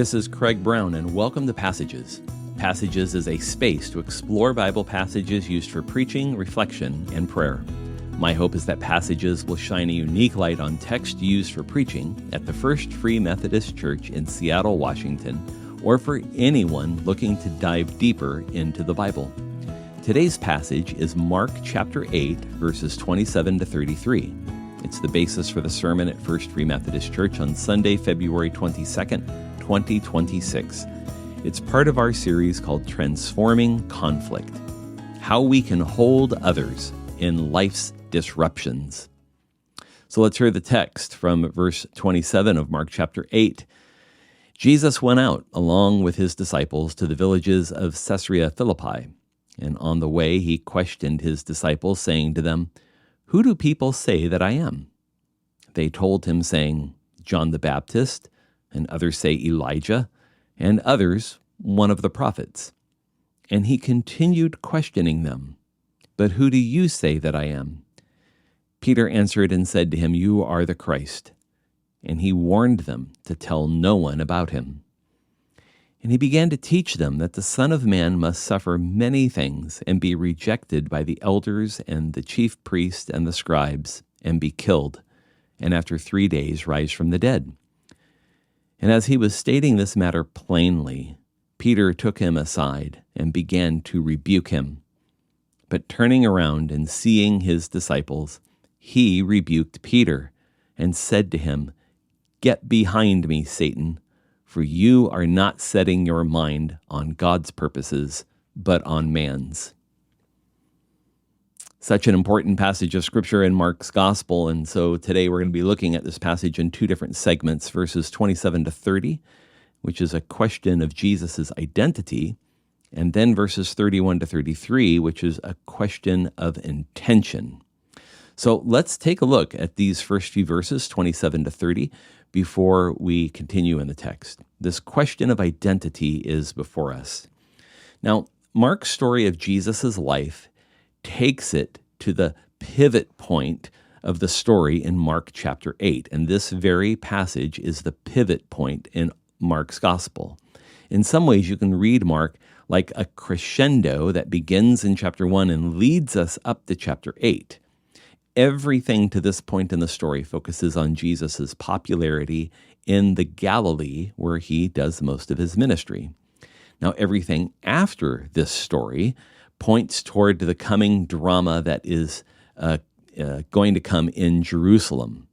This is Craig Brown, and welcome to Passages. Passages is a space to explore Bible passages used for preaching, reflection, and prayer. My hope is that Passages will shine a unique light on text used for preaching at the First Free Methodist Church in Seattle, Washington, or for anyone looking to dive deeper into the Bible. Today's passage is Mark chapter 8, verses 27 to 33. It's the basis for the sermon at First Free Methodist Church on Sunday, February 22nd, 2026. It's part of our series called Transforming Conflict: How We Can Hold Others in Life's Disruptions. So let's hear the text from verse 27 of Mark chapter 8. Jesus went out along with his disciples to the villages of Caesarea Philippi, and on the way he questioned his disciples, saying to them, "Who do people say that I am?" They told him, saying, "John the Baptist, and others say Elijah, and others one of the prophets." And he continued questioning them, "But who do you say that I am?" Peter answered and said to him, "You are the Christ." And he warned them to tell no one about him. And he began to teach them that the Son of Man must suffer many things and be rejected by the elders and the chief priests and the scribes, and be killed, and after 3 days rise from the dead. And as he was stating this matter plainly, Peter took him aside and began to rebuke him. But turning around and seeing his disciples, he rebuked Peter and said to him, "Get behind me, Satan, for you are not setting your mind on God's purposes, but on man's." Such an important passage of Scripture in Mark's Gospel, and so today we're going to be looking at this passage in two different segments, verses 27 to 30, which is a question of Jesus' identity, and then verses 31 to 33, which is a question of intention. So let's take a look at these first few verses, 27 to 30, before we continue in the text. This question of identity is before us. Now, Mark's story of Jesus' life takes it to the pivot point of the story in Mark chapter 8, and this very passage is the pivot point in Mark's gospel. In some ways, you can read Mark like a crescendo that begins in chapter 1 and leads us up to chapter 8. Everything to this point in the story focuses on Jesus' popularity in the Galilee, where he does most of his ministry. Now, everything after this story points toward the coming drama that is going to come in Jerusalem.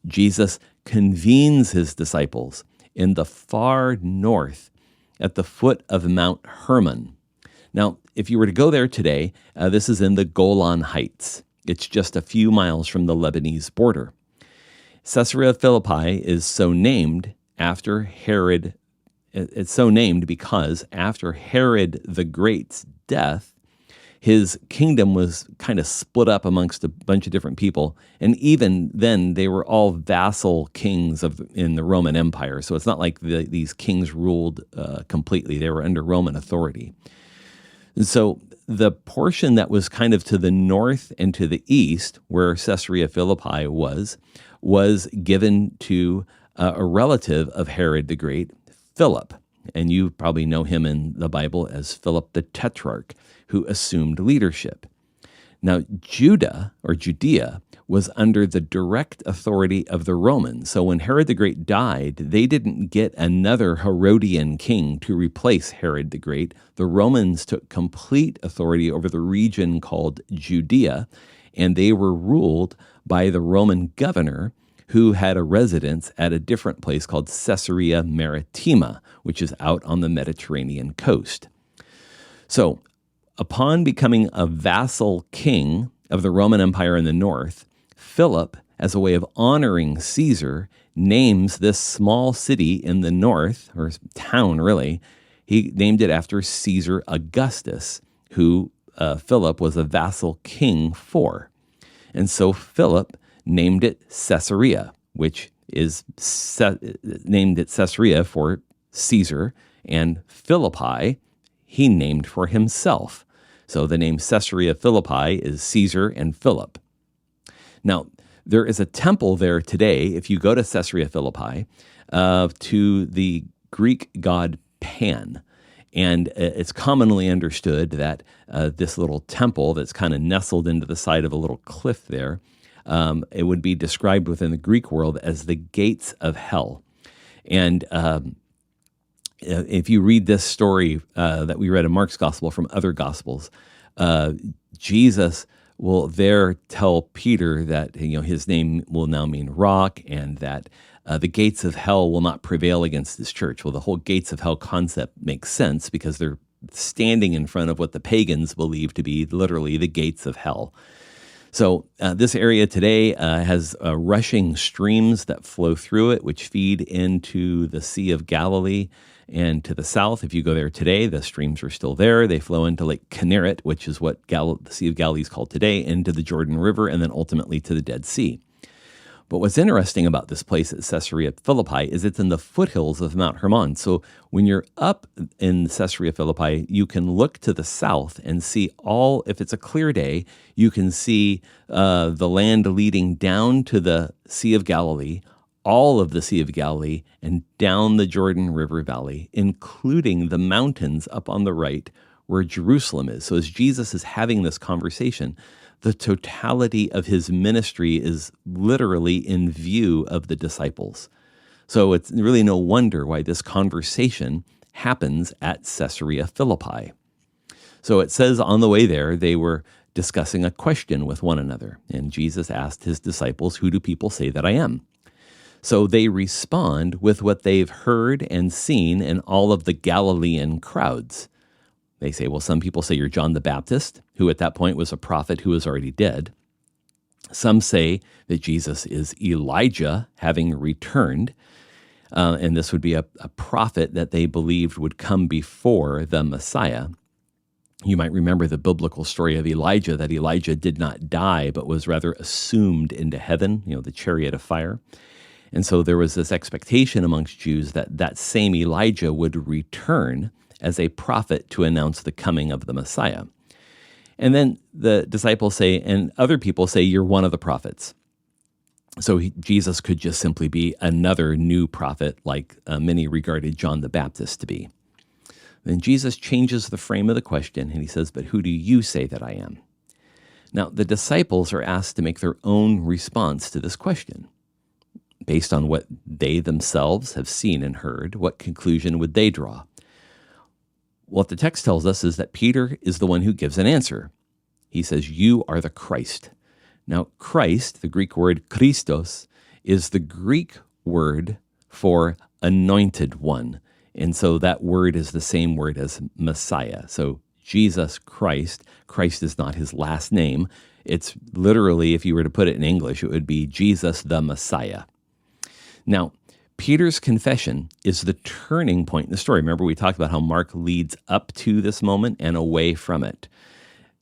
Jesus convenes his disciples in the far north at the foot of Mount Hermon. Now, if you were to go there today, this is in the Golan Heights. It's just a few miles from the Lebanese border. Caesarea Philippi is so named after Herod. It's so named because after Herod the Great's death, his kingdom was kind of split up amongst a bunch of different people. And even then, they were all vassal kings in the Roman Empire. So it's not like these kings ruled completely. They were under Roman authority. And so the portion that was kind of to the north and to the east, where Caesarea Philippi was given to a relative of Herod the Great, Philip. And you probably know him in the Bible as Philip the Tetrarch, who assumed leadership. Now, Judea was under the direct authority of the Romans. So when Herod the Great died, they didn't get another Herodian king to replace Herod the Great. The Romans took complete authority over the region called Judea, and they were ruled by the Roman governor who had a residence at a different place called Caesarea Maritima, which is out on the Mediterranean coast. So, upon becoming a vassal king of the Roman Empire in the north, Philip, as a way of honoring Caesar, names this small city in the north, or town really, he named it after Caesar Augustus, who Philip was a vassal king for. And so Philip named it Caesarea, which is named it Caesarea for Caesar, and Philippi he named for himself. So the name Caesarea Philippi is Caesar and Philip. Now, there is a temple there today, if you go to Caesarea Philippi, to the Greek god Pan. And it's commonly understood that this little temple that's kind of nestled into the side of a little cliff there, it would be described within the Greek world as the gates of hell. And if you read this story that we read in Mark's gospel from other gospels, Jesus will there tell Peter that his name will now mean rock, and that the gates of hell will not prevail against his church. Well, the whole gates of hell concept makes sense because they're standing in front of what the pagans believe to be literally the gates of hell. So this area today has rushing streams that flow through it, which feed into the Sea of Galilee. And to the south, if you go there today, the streams are still there. They flow into Lake Kinneret, which is what the Sea of Galilee is called today, into the Jordan River, and then ultimately to the Dead Sea. But what's interesting about this place at Caesarea Philippi is it's in the foothills of Mount Hermon. So when you're up in Caesarea Philippi, you can look to the south and see if it's a clear day, you can see the land leading down to the Sea of Galilee, all of the Sea of Galilee, and down the Jordan River Valley, including the mountains up on the right where Jerusalem is. So as Jesus is having this conversation, the totality of his ministry is literally in view of the disciples. So it's really no wonder why this conversation happens at Caesarea Philippi. So it says on the way there, they were discussing a question with one another, and Jesus asked his disciples, "Who do people say that I am?" So they respond with what they've heard and seen in all of the Galilean crowds. They say, well, some people say you're John the Baptist, who at that point was a prophet who was already dead. Some say that Jesus is Elijah, having returned, and this would be a prophet that they believed would come before the Messiah. You might remember the biblical story of Elijah, that Elijah did not die, but was rather assumed into heaven, the chariot of fire. And so there was this expectation amongst Jews that that same Elijah would return as a prophet to announce the coming of the Messiah. And then the disciples say, and other people say, you're one of the prophets. So Jesus could just simply be another new prophet, like many regarded John the Baptist to be. Then Jesus changes the frame of the question, and he says, but who do you say that I am? Now, the disciples are asked to make their own response to this question. Based on what they themselves have seen and heard, what conclusion would they draw? What the text tells us is that Peter is the one who gives an answer. He says, you are the Christ. Now, Christ, the Greek word Christos, is the Greek word for anointed one. And so that word is the same word as Messiah. So Jesus Christ, Christ is not his last name. It's literally, if you were to put it in English, it would be Jesus the Messiah. Now, Peter's confession is the turning point in the story. Remember, we talked about how Mark leads up to this moment and away from it.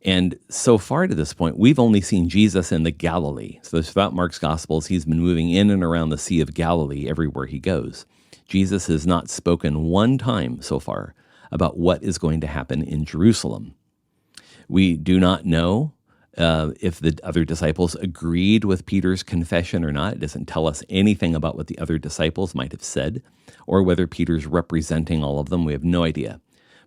And so far to this point, we've only seen Jesus in the Galilee. So throughout Mark's Gospels, he's been moving in and around the Sea of Galilee everywhere he goes. Jesus has not spoken one time so far about what is going to happen in Jerusalem. We do not know if the other disciples agreed with Peter's confession or not. It doesn't tell us anything about what the other disciples might have said, or whether Peter's representing all of them. We have no idea.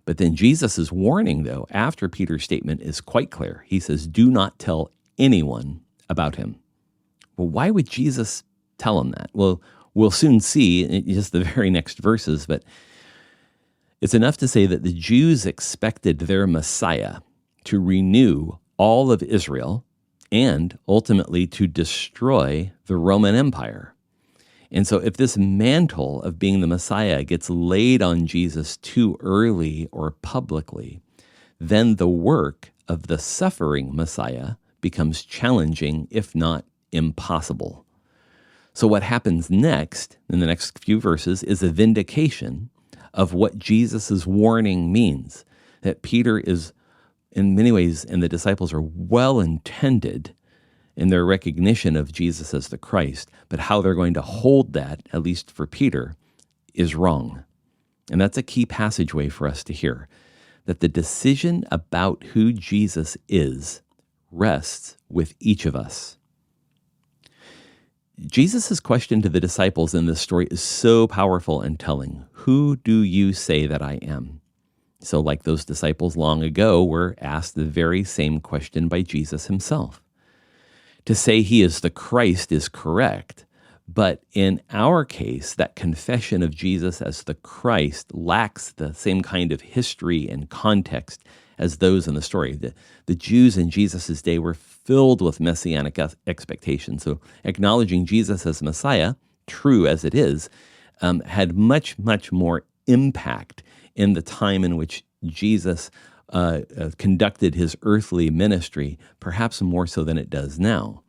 But then Jesus' warning, though, after Peter's statement is quite clear. He says, do not tell anyone about him. Well, why would Jesus tell him that? Well, we'll soon see in just the very next verses, but it's enough to say that the Jews expected their Messiah to renew all of Israel and ultimately to destroy the Roman Empire. And so if this mantle of being the Messiah gets laid on Jesus too early or publicly, then the work of the suffering Messiah becomes challenging, if not impossible. So what happens next, in the next few verses, is a vindication of what Jesus' warning means, that Peter is, in many ways, and the disciples are well-intended in their recognition of Jesus as the Christ, but how they're going to hold that, at least for Peter, is wrong. And that's a key passageway for us to hear, that the decision about who Jesus is rests with each of us. Jesus' question to the disciples in this story is so powerful and telling. Who do you say that I am? So like those disciples long ago were asked the very same question by Jesus himself. To say he is the Christ is correct, but in our case, that confession of Jesus as the Christ lacks the same kind of history and context as those in the story. The Jews in Jesus' day were filled with messianic expectations. So acknowledging Jesus as Messiah, true as it is, had much, much more impact in the time in which Jesus conducted his earthly ministry, perhaps more so than it does now.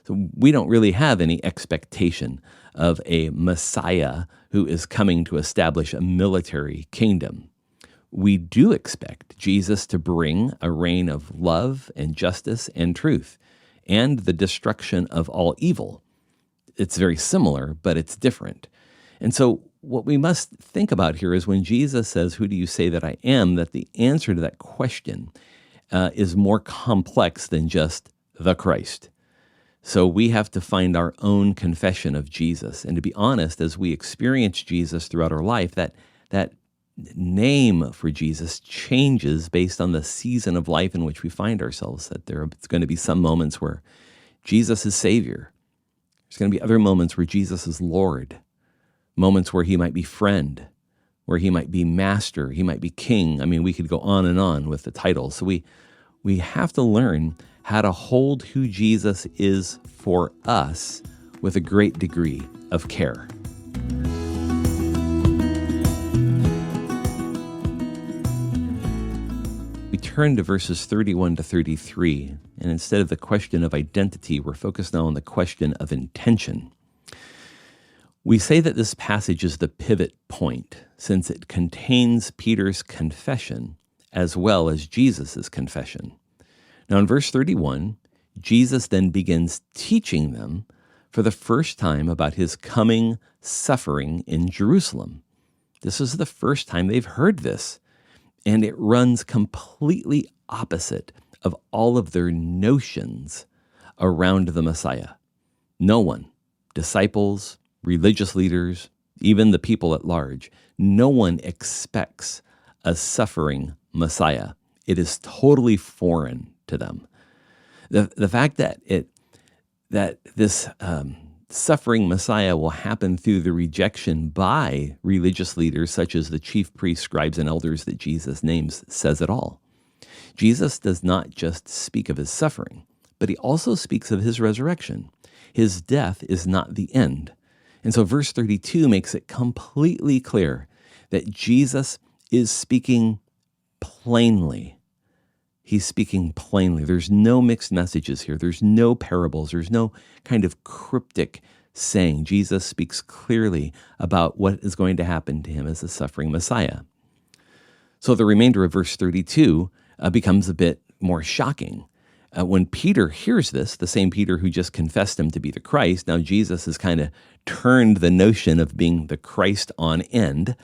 So we don't really have any expectation of a Messiah who is coming to establish a military kingdom. We do expect Jesus to bring a reign of love and justice and truth and the destruction of all evil. It's very similar, but it's different. And so what we must think about here is when Jesus says, "Who do you say that I am?" that the answer to that question is more complex than just the Christ. So we have to find our own confession of Jesus. And to be honest, as we experience Jesus throughout our life, that name for Jesus changes based on the season of life in which we find ourselves, that there's going to be some moments where Jesus is Savior. There's going to be other moments where Jesus is Lord, moments where he might be friend, where he might be master, he might be king. I mean, we could go on and on with the titles. So we have to learn how to hold who Jesus is for us with a great degree of care. We turn to verses 31 to 33, and instead of the question of identity, we're focused now on the question of intention. We say that this passage is the pivot point, since it contains Peter's confession as well as Jesus' confession. Now in verse 31, Jesus then begins teaching them for the first time about his coming suffering in Jerusalem. This is the first time they've heard this, and it runs completely opposite of all of their notions around the Messiah. No one, disciples, religious leaders, even the people at large, no one expects a suffering Messiah. It is totally foreign to them. The fact that this suffering Messiah will happen through the rejection by religious leaders such as the chief priests, scribes, and elders that Jesus names says it all. Jesus does not just speak of his suffering, but he also speaks of his resurrection. His death is not the end. And so verse 32 makes it completely clear that Jesus is speaking plainly. He's speaking plainly. There's no mixed messages here. There's no parables. There's no kind of cryptic saying. Jesus speaks clearly about what is going to happen to him as a suffering Messiah. So the remainder of verse 32 becomes a bit more shocking. When Peter hears this, the same Peter who just confessed him to be the Christ, now Jesus has kind of turned the notion of being the Christ on end.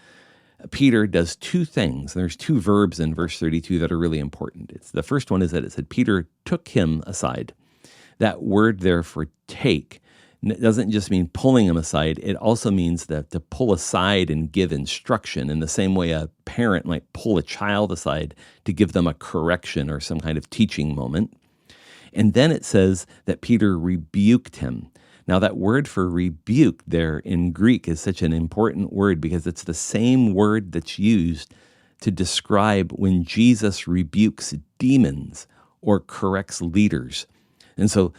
Peter does two things. There's two verbs in verse 32 that are really important. The first one is that it said Peter took him aside. That word there for take doesn't just mean pulling him aside. It also means that to pull aside and give instruction in the same way a parent might pull a child aside to give them a correction or some kind of teaching moment. And then it says that Peter rebuked him. Now, that word for rebuke there in Greek is such an important word because it's the same word that's used to describe when Jesus rebukes demons or corrects leaders. And so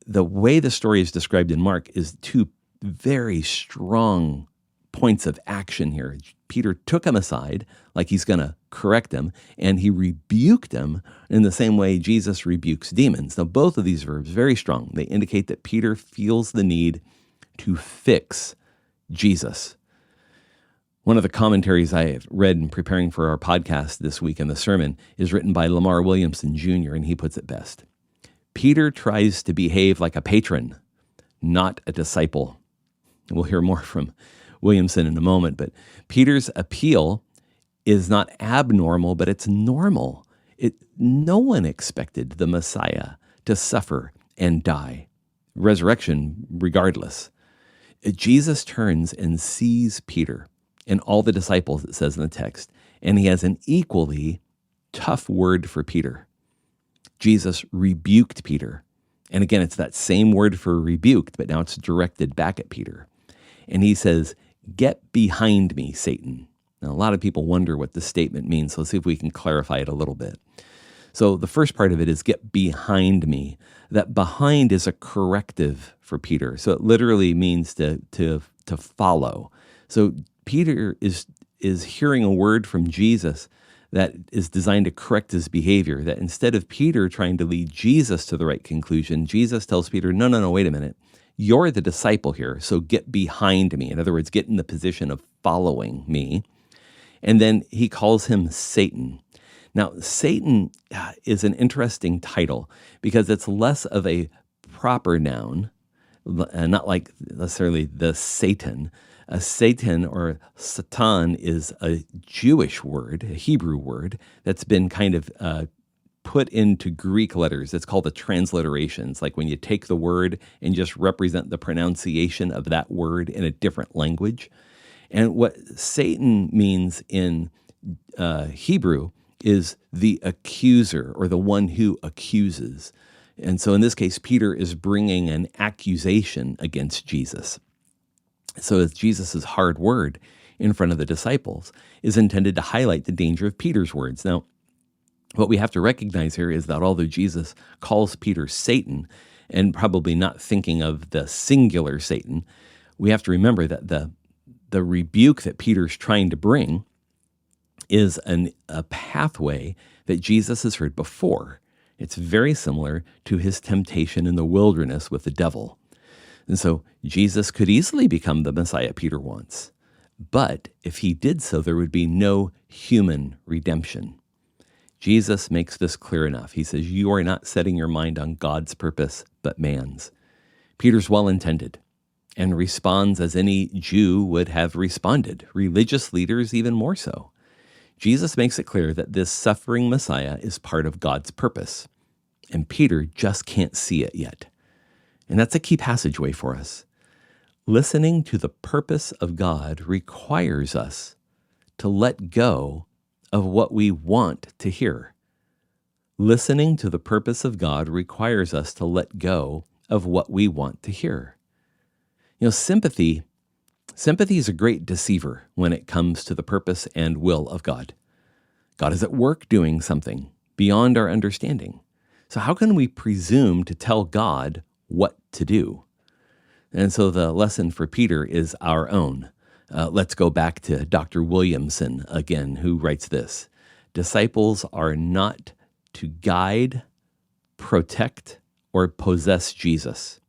the way the story is described in Mark is two very strong points of action here. Peter took him aside like he's going to correct him, and he rebuked him in the same way Jesus rebukes demons. Now, both of these verbs, very strong. They indicate that Peter feels the need to fix Jesus. One of the commentaries I have read in preparing for our podcast this week in the sermon is written by Lamar Williamson Jr., and he puts it best. Peter tries to behave like a patron, not a disciple. We'll hear more from Williamson in a moment, but Peter's appeal is not abnormal, but it's normal. No one expected the Messiah to suffer and die. resurrection regardless. Jesus turns and sees Peter and all the disciples, it says in the text, and he has an equally tough word for Peter. Jesus rebuked Peter. And again, it's that same word for rebuked, but now it's directed back at Peter. And he says, "Get behind me, Satan." Now, a lot of people wonder what this statement means, so let's see if we can clarify it a little bit. So the first part of it is get behind me. That behind is a corrective for Peter. So it literally means to follow. So Peter is hearing a word from Jesus that is designed to correct his behavior, that instead of Peter trying to lead Jesus to the right conclusion, Jesus tells Peter, no, wait a minute. You're the disciple here, so get behind me. In other words, get in the position of following me. And then he calls him Satan. Now, Satan is an interesting title because it's less of a proper noun, not like necessarily the Satan. Satan or Satan is a Jewish word, a Hebrew word, that's been kind of put into Greek letters. It's called a transliteration. It's like when you take the word and just represent the pronunciation of that word in a different language. And what Satan means in Hebrew is the accuser or the one who accuses. And so in this case, Peter is bringing an accusation against Jesus. So Jesus' hard word in front of the disciples is intended to highlight the danger of Peter's words. Now, what we have to recognize here is that although Jesus calls Peter Satan, and probably not thinking of the singular Satan, we have to remember that the rebuke that Peter's trying to bring is a pathway that Jesus has heard before. It's very similar to his temptation in the wilderness with the devil. And so Jesus could easily become the Messiah Peter wants. But if he did so, there would be no human redemption. Jesus makes this clear enough. He says, you are not setting your mind on God's purpose, but man's. Peter's well-intended and responds as any Jew would have responded, religious leaders even more so. Jesus makes it clear that this suffering Messiah is part of God's purpose, and Peter just can't see it yet. And that's a key passageway for us. Listening to the purpose of God requires us to let go of what we want to hear. Listening to the purpose of God requires us to let go of what we want to hear. You know, sympathy is a great deceiver when it comes to the purpose and will of God. God is at work doing something beyond our understanding. So how can we presume to tell God what to do? And so the lesson for Peter is our own. Let's go back to Dr. Williamson again, who writes this: disciples are not to guide, protect, or possess Jesus.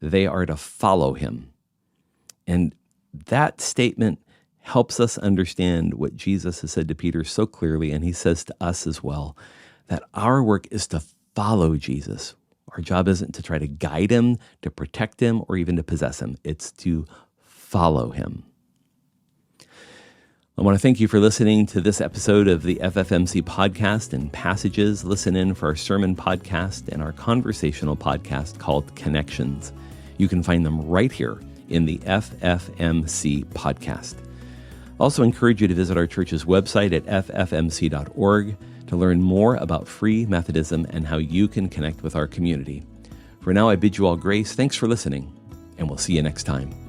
They are to follow him. And that statement helps us understand what Jesus has said to Peter so clearly, and he says to us as well, that our work is to follow Jesus. Our job isn't to try to guide him, to protect him, or even to possess him. It's to follow him. I want to thank you for listening to this episode of the FFMC podcast and Passages. Listen in for our sermon podcast and our conversational podcast called Connections. You can find them right here in the FFMC podcast. I also encourage you to visit our church's website at ffmc.org to learn more about Free Methodism and how you can connect with our community. For now, I bid you all grace. Thanks for listening, and we'll see you next time.